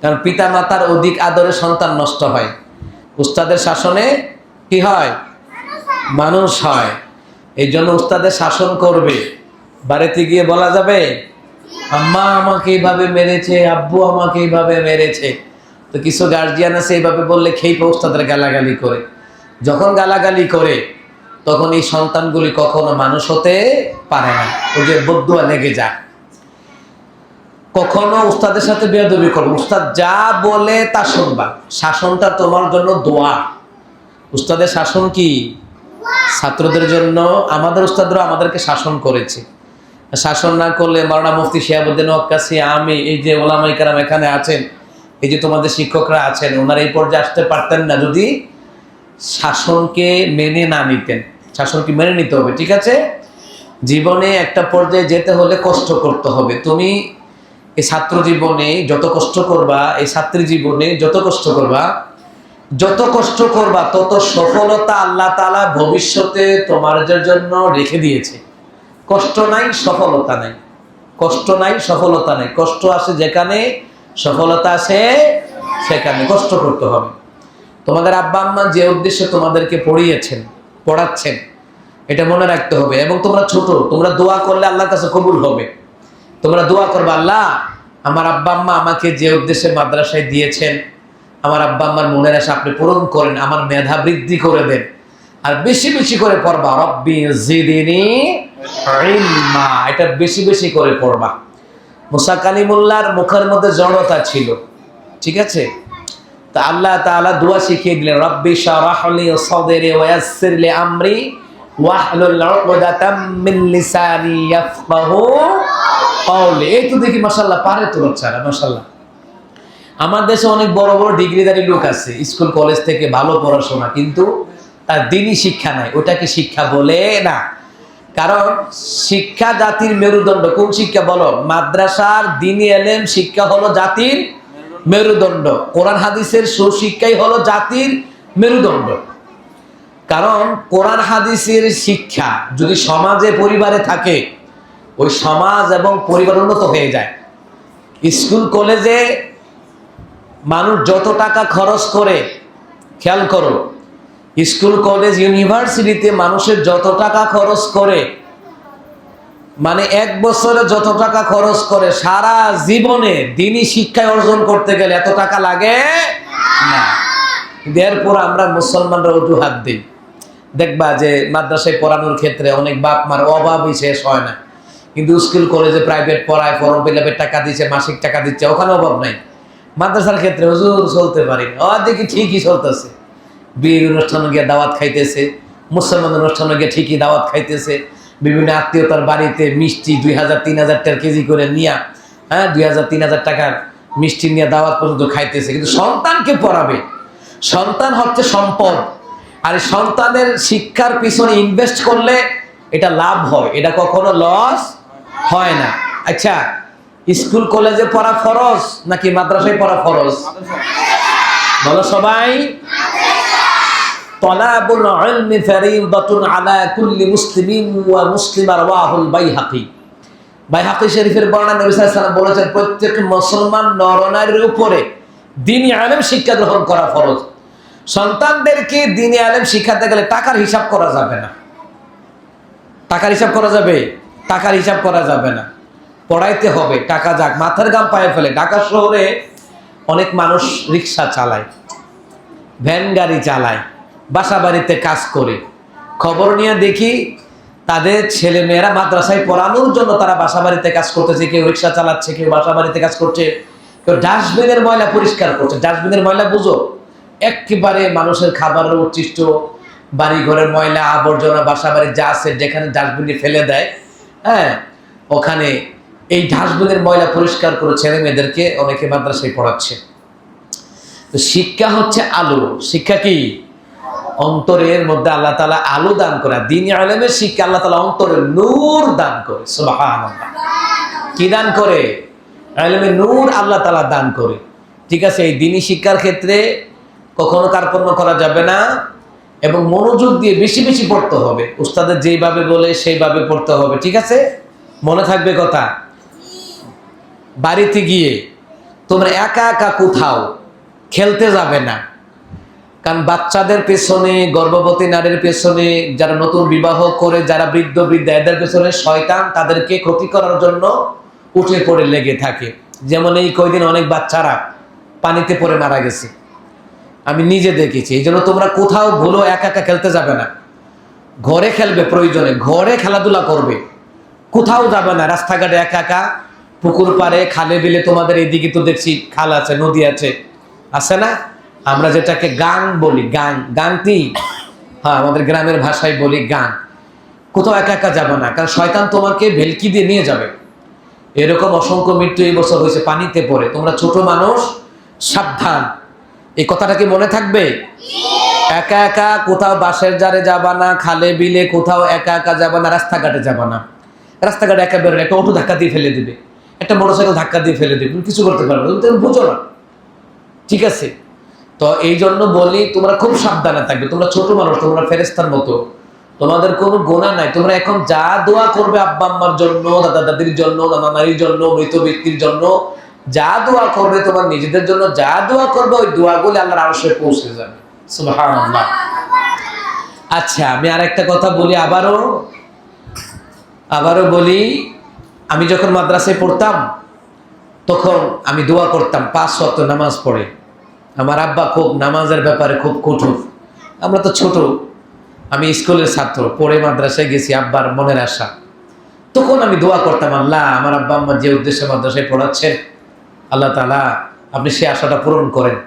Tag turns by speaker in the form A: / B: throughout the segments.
A: কারণ পিতা মাতার অধিক আদরে সন্তান নষ্ট হয়, উস্তাদের শাসনে কি হয়, মানুষ হয়। এই জন্য উস্তাদের শাসন করবে, বাড়িতে গিয়ে বলা যাবে আম্মা আমাকে এইভাবে মেরেছে, আব্বু আমাকে এইভাবে মেরেছে। তো কিছু গার্জিয়ান আছে এইভাবে বললে খেয়ে উস্তাদের গালাগালি করে। যখন গালাগালি করে তখন এই সন্তানগুলি কখনো মানুষ হতে পারে না, ওই যে বদুয়া লেগে যায়। কখনো উস্তাদের সাথে বেয়াদবি করো, উস্তাদ যা বলে তা শুনবা। শাসনটা তোমার জন্য দোয়া। উস্তাদের শাসন কি ছাত্রদের জন্য? আমাদের উস্তাদরা আমাদেরকে শাসন করেছে। শাসন না করলে মাওলানা মুফতি শিহাবুদ্দিন ওয়াক্কাসি, আমি, এই যে ওলামায়ে কেরাম এখানে আছেন, এই যে তোমাদের শিক্ষকরা আছেন, ওনারা এই পর্যায়ে আসতে পারতেন না যদি শাসনকে মেনে না নিতেন। শাসনকে মেনে নিতে হবে, ঠিক আছে? জীবনে একটা পর্যায়ে যেতে হলে কষ্ট করতে হবে। তুমি এই ছাত্র জীবনে যত কষ্ট করবা, এই ছাত্রী জীবনে যত কষ্ট করবা, তত সফলতা আল্লাহ তাআলা ভবিষ্যতে তোমাদের জন্য রেখে দিয়েছে। কষ্ট নাই সফলতা নাই, কষ্ট নাই সফলতা নাই। কষ্ট আসে যেখানে, সফলতা আসে সেখানে। কষ্ট করতে হবে। তোমাদের আব্বা আম্মা যে উদ্দেশ্যে তোমাদেরকে পড়াচ্ছেন, এটা মনে রাখতে হবে। এবং তোমরা ছোট, তোমরা দোয়া করলে আল্লাহর কাছে কবুল হবে। তোমরা দোয়া করবে, আল্লাহ আমার আব্বা আম্মা আমাকে যে উদ্দেশ্যে মাদ্রাসায় দিয়েছেন, আমার আব্বা আম্মার মনের আশা আপনি পূরণ করেন, আমার মেধা বৃদ্ধি করে দেন। আর বেশি বেশি করে পড়বা, রব্বি জিদনি ইলমা, এটা বেশি বেশি করে পড়বা। মুসা কালিমুল্লাহর মুখের মধ্যে জড়তা ছিল, ঠিক আছে? তা আল্লাহ তাআলা দোয়া শিখিয়ে দিলেন, রব্বি শরহ লি সাদরি ওয়া ইয়াসসির লি আমরি ওয়াহলুল উকদাতাম মিন লিসানি ইয়াফকাহু কওলি। এই তো দেখি মাশাআল্লাহ পারে তো বাচ্চারা, মাশাআল্লাহ। আমার দেশে অনেক বড় বড় ডিগ্রিধারী লোক আছে, স্কুল কলেজ থেকে ভালো পড়াশোনা, কিন্তু তার দ্বীনি শিক্ষা নাই। ওটাকে শিক্ষা বলে না। কারণ শিক্ষা জাতির মেরুদণ্ড। কোন শিক্ষা বলো? মাদ্রাসার দ্বীনি ইলম শিক্ষা হলো জাতির মেরুদণ্ড। কোরআন হাদিসের সুশিক্ষাই হলো জাতির মেরুদণ্ড। কারণ কোরআন হাদিসের শিক্ষা যদি সমাজে, পরিবারে থাকে, ওই সমাজ এবং পরিবার উন্নত হয়ে যায়। স্কুল কলেজে মানুষ যত টাকা খরচ করে, খেয়াল করো, স্কুল কলেজ ইউনিভার্সিটিতে মানুষের যত টাকা খরচ করে, মানে এক বছরে যত টাকা খরচ করে, সারা জীবনে দ্বীনি শিক্ষায় অর্জন করতে গেলে এত টাকা লাগে না। এরপর আমরা মুসলমানরা অজুহাত দিই। দেখবা যে মাদ্রাসায় পড়ানোর ক্ষেত্রে অনেক বাপ মার অভাবই শেষ হয় না, কিন্তু স্কুল কলেজে প্রাইভেট পড়ায়, ফর্ম ফিল আপের টাকা দিচ্ছে, মাসিক টাকা দিচ্ছে, ওখানে অভাব নাই। মাদ্রাসার ক্ষেত্রে হুজুর চলতে পারি না, দেখি ঠিকই চলতেছে। বিয়ের অনুষ্ঠানে গিয়ে দাওয়াত খাইতেছে, মুসলমান অনুষ্ঠানে গিয়ে ঠিকই দাওয়াত খাইতেছে, বিভিন্ন আত্মীয়তার বাড়িতে মিষ্টি 2000-3000 টাকা কেজি করে নিয়ে, 2000-3000 টাকার মিষ্টি নিয়ে দাওয়াত পর্যন্ত খাইতেছে। কিন্তু সন্তানকে পড়াবে, সন্তান হচ্ছে সম্পদ। আর সন্তানের শিক্ষার পিছনে ইনভেস্ট করলে এটা লাভ হয়, এটা কখনো লস হয় না। আচ্ছা, স্কুল কলেজে পড়া ফরজ নাকি মাদ্রাসায় পড়া ফরজ? বলো সবাই। তালাবুল ইলমি ফারিদাতুন আলা কুল্লি মুসলিমিন ওয়া মুসলিমা, রাওয়াহুল বাইহাকি। বাইহাকি শরীফের বর্ণনা, নবী সাল্লাল্লাহু আলাইহি ওয়াসাল্লাম বলেছেন, প্রত্যেক মুসলমান নরনারীর উপরে দ্বীনি ইলম শিক্ষা গ্রহণ করা ফরজ। সন্তানদেরকে দ্বীনি ইলম শিখাতে গেলে টাকার হিসাব করা যাবে না। টাকার হিসাব করা যাবে? টাকার হিসাব করা যাবে না। পড়াইতে হবে, টাকা যাক, মাথার গাম পায়ে ফেলে। ঢাকা শহরে অনেক মানুষ রিক্সা চালায়, ভ্যান গাড়ি চালায়, বাসা বাড়িতে কাজ করে। খবর নিয়ে দেখি তাদের ছেলে মেয়েরা মাদ্রাসায় পড়ানোর জন্য তারা বাসা বাড়িতে কাজ করতেছে। কেউ রিক্সা চালাচ্ছে, কেউ বাসা বাড়িতে কাজ করছে, কেউ ডাস্টবিনের ময়লা পরিষ্কার করছে। ডাস্টবিনের ময়লা বুঝো? একেবারে মানুষের খাবারের উচ্ছিষ্ট, বাড়ি ঘরের ময়লা আবর্জনা, বাসা বাড়ি যা আছে যেখানে ডাস্টবিনে ফেলে দেয়, ওখানে এই ডাস্টবিনের ময়লা পরিষ্কার করে ছেলে মেয়েদেরকে অনেকে মাদ্রাসায় পড়াচ্ছে। তো শিক্ষা হচ্ছে আলো। শিক্ষা কি? অন্তরের মধ্যে আল্লাহ তাআলা আলো দান করে। দ্বীনি ইলমের শিক্ষা আল্লাহ তাআলা অন্তরে নূর দান করে। সুবহানাল্লাহ। কি দান করে? ইলমে নূর আল্লাহ তাআলা দান করে। ঠিক আছে? এই দ্বীনি শিক্ষার ক্ষেত্রে কখনো কার্পণ্য করা যাবে না এবং মনোযোগ দিয়ে বেশি বেশি পড়তে হবে। উস্তাদের যেইভাবে বলে সেইভাবে পড়তে হবে, ঠিক আছে? মনে থাকবে কথা। বাড়িতে গিয়ে তোমরা একা একা কোথাও খেলতে যাবে না। কারণ বাচ্চাদের পেছনে, গর্ভবতী নারীর পেছনে, যারা নতুন বিবাহ করে, যারা বৃদ্ধ বৃদ্ধা, এদের পেছনে শয়তান তাদেরকে ক্ষতি করার জন্য উঠে পড়ে লেগে থাকে। যেমন এই কয়দিন অনেক বাচ্চারা পানিতে পড়ে মারা গেছে, আমি নিজে দেখেছি। এই জন্য তোমরা কোথাও ভুলো একা একা খেলতে যাবে না। ঘরে খেলবে, প্রয়োজনে ঘরে খেলাধুলা করবে, কোথাও যাবে না রাস্তাঘাটে একা একা। পুকুর পাড়ে, খালে বিলে, তোমাদের এইদিকে তো দেখছি খাল আছে, নদী আছে, আছে না? আমরা যেটাকে গাং বলি, গাংটি, হ্যাঁ আমাদের গ্রামের ভাষায় বলি গাং। কোথাও একা একা যাবে না, কারণ শয়তান তোমাকে ভেলকি দিয়ে নিয়ে যাবে। এরকম অসংখ্য মৃত্যু এই বছর হয়েছে পানিতে পড়ে। তোমরা ছোট মানুষ, সাবধান। এই কথাটা কি মনে থাকবে? একা একা কোথাও বাসের জারে যাবা না, খালে বিলে কোথাও একা একা যাবা না, রাস্তাঘাটে যাবা না। রাস্তাঘাটে একা বেরোলে একটা অটো ধাক্কা দিয়ে ফেলে দিবে, একটা মোটরসাইকেল ধাক্কা দিয়ে ফেলে দিবে, তুমি কিছু করতে পারবে না, তুমি বুঝো না। ঠিক আছে? তো এই জন্য বলি তোমরা খুব সাবধানে থাকবে। তোমরা ছোট মানুষ, তোমরা ফেরেশতার মতো, তোমাদের কোনো গুনাহ নাই। তোমরা এখন যা দোয়া করবে আব্বা আম্মার জন্য, দাদা দাদির জন্য, নানা নারীর জন্য, মৃত ব্যক্তির জন্য, যা দোয়া করবে, তোমার নিজেদের জন্য যা দোয়া করবে, ওই দোয়াগুলি আল্লাহর আরশে পৌঁছে যাবে। সুবহানাল্লাহ। আচ্ছা, আমি আরেকটা কথা বলি, আবারও বলি। আমি যখন মাদ্রাসায় পড়তাম তখন আমি দোয়া করতাম 5 ওয়াক্ত নামাজ পড়ে। আমার আব্বা খুব নামাজের ব্যাপারে খুব কঠোর। আমরা তো ছোট, আমি স্কুলের ছাত্র, পড়ে মাদ্রাসায় গেছি, আব্বার মনের আশা। তখন আমি দোয়া করতাম, আল্লাহ আমার আব্বা আম্মা যে উদ্দেশ্যে মাদ্রাসায় পড়াচ্ছেন, আল্লাহ তাআলা আপনি সেই আশাটা পূরণ করেন।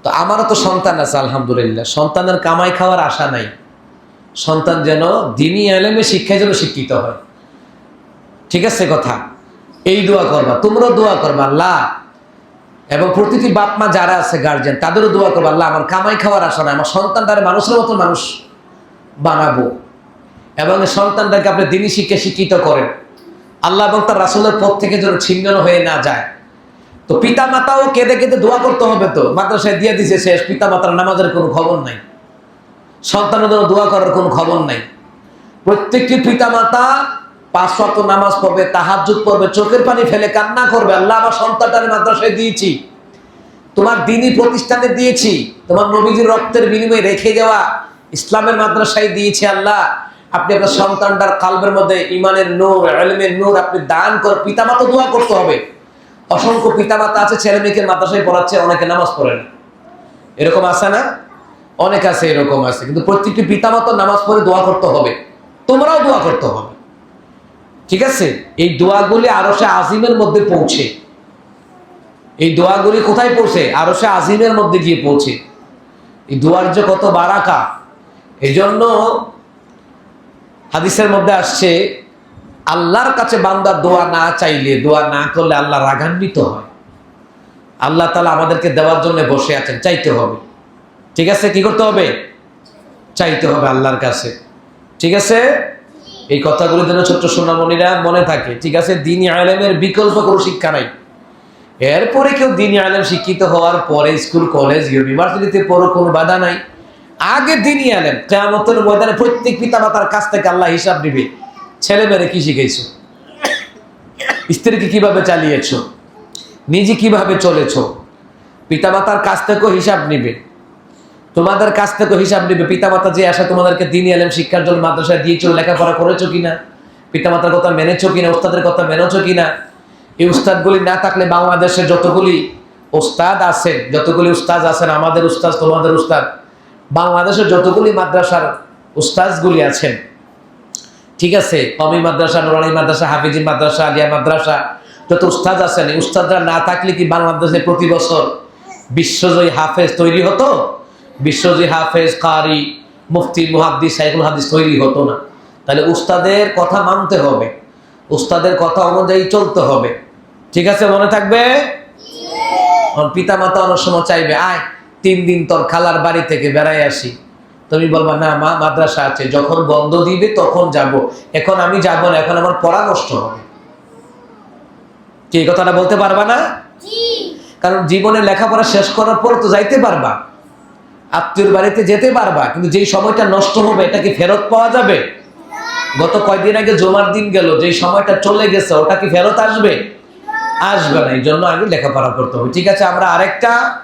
A: তো আমারও তো সন্তান আছে আলহামদুলিল্লাহ। সন্তানের কামাই খাওয়ার আশা নাই, সন্তান যেন দ্বীনি ইলমে শিক্ষায় যেন শিক্ষিত হয়। ঠিক আছে কথা? এই দোয়া করবা, তোমরাও দোয়া করবা আল্লাহ, এবং প্রতিটি বাপ মা যারা আছে গার্জিয়ান তাদেরও দোয়া করবা, আল্লাহ আমার কামাই খাওয়ার আশা নাই, আমার সন্তানটারে মানুষের মতো মানুষ বানাবো, এবং সন্তানটাকে আপনি দ্বীনি শিক্ষা শিক্ষিত করেন আল্লাহ, এবং তার রাসূলের পথ থেকে যেন ছিন্ন হয়ে না যায়। তো পিতা মাতাও কেঁদে কেঁদে দোয়া করতে হবে। তো মাদ্রাসায় দিয়ে দিছে শেষ, পিতা মাতার নামাজের কোনো খবর নাই, সন্তানের জন্য দোয়া করার কোনো খবর নাই। প্রত্যেকটি পিতা মাতা 5 ওয়াক্ত নামাজ পড়বে, তাহাজ্জুদ পড়বে, চোখের পানি ফেলে কান্না করবে, আল্লাহ আমার সন্তানটারে মাদ্রাসায় দিয়েছি, তোমার দ্বীনি প্রতিষ্ঠানে দিয়েছি, তোমার নবীজির রক্তের বিনিময়ে রেখে যাওয়া ইসলামের মাদ্রাসায় দিয়েছি, আল্লাহ আপনি আপনার সন্তানটার কালবের মধ্যে ইমানের নূর, ইলমের নূর আপনি দান করে। পিতামাতা দোয়া করতে হবে। অসংখ্য পিতামাতা আছে ছেলে মেয়েকে মাদ্রাসায় পড়াচ্ছে, অনেকে নামাজ পড়ে না, এরকম আছে না? অনেক আছে, এরকম আছে। কিন্তু প্রত্যেকটি পিতামাতা নামাজ পড়ে দোয়া করতে হবে, তোমরাও দোয়া করতে হবে। ঠিক আছে? এই দোয়াগুলি আরশে আজিমের মধ্যে পৌঁছে। এই দোয়াগুলি কোথায় পৌঁছে? আরশে আজিমের মধ্যে গিয়ে পৌঁছে। এই দোয়ার যে কত বারাকা! এই জন্য হাদিসের মধ্যে আসছে, আল্লাহর কাছে বান্দা দোয়া না চাইলে, দোয়া না করলে আল্লাহ রাগান্বিত হয়। আল্লাহ তাআলা আমাদেরকে দেওয়ার জন্য বসে আছেন, চাইতে হবে। ঠিক আছে? কি করতে হবে? চাইতে হবে আল্লাহর কাছে। ঠিক আছে? এই কথাগুলো যেন ছোট্ট সোনামণিরা মনে থাকে। ঠিক আছে? দ্বীনি ইলমের বিকল্প কোনো শিক্ষা নাই। এরপরে কেউ দ্বীনি ইলম শিক্ষিত হওয়ার পরে স্কুল, কলেজ, ইউনিভার্সিটিতে পড়ো, কোনো বাধা নাই। আগে দ্বীনি ইলম, কিয়ামতের ময়দানে প্রত্যেক পিতামাতার কাছ থেকে আল্লাহ হিসাব দিবে। ছেলে মেয়েরে কি শিখেছো, স্ত্রীকে কিভাবে চালিয়েছো, নিজে কিভাবে চলেছো, পিতামাতার কাছ থেকেও হিসাব নিবে, তোমাদের কাছ থেকে হিসাব নিবে। পিতামাতা যে আশা তোমাদেরকে দ্বীনি ইলম শিক্ষার জন্য মাদ্রাসায় দিয়েছো, লেখাপড়া করেছো কিনা, পিতামাতার কথা মেনেছো কিনা, উস্তাদের কথা মেনেছো কিনা। এই উস্তাদগুলি না থাকলে বাংলাদেশে যতগুলি উস্তাদ আছেন, যতগুলি উস্তাদ আছেন, আমাদের উস্তাদ, তোমাদের উস্তাদ, বাংলাদেশের যতগুলি মাদ্রাসার উস্তাদগুলি আছেন, ঠিক আছে, কওমি মাদ্রাসা, নুরানি মাদ্রাসা, হাফিজি মাদ্রাসা, আলিয়া মাদ্রাসা, যত উস্তাদ আছেন, এই উস্তাদরা না থাকলে কি বাংলাদেশে প্রতি বছর বিশ্বজয়ী হাফেজ তৈরি হতো? বিশ্বজয়ী হাফেজ, কারি, মুফতি, মুহাদ্দিস, শাইখুল হাদিস তৈরি হতো না। তাহলে উস্তাদের কথা মানতে হবে, উস্তাদের কথা অনুযায়ী চলতে হবে। ঠিক আছে? মনে থাকবে? পিতা মাতা অনেক সময় চাইবে, আয় 3 দিন তোর খালার বাড়ি থেকে বেড়াই আসি। তুমি বলবা, না মা, মাদ্রাসা আছে, যখন বন্ধ দিবে তখন যাব, এখন আমি যাব না, এখন আমার পড়া নষ্ট হবে। কি এই কথাটা বলতে পারবা না? কারণ জীবনে লেখাপড়া শেষ করার পর তো যাইতে পারবা, আত্মীয়র বাড়িতে যেতে পারবা, কিন্তু যেই সময়টা নষ্ট হবে এটা কি ফেরত পাওয়া যাবে? গত কয়েকদিন আগে জুমার দিন গেল, যেই সময়টা চলে গেছে ওটা কি ফেরত আসবে? আসবে না। এই জন্য আগে লেখাপড়া করতে হবে। ঠিক আছে, আমরা আরেকটা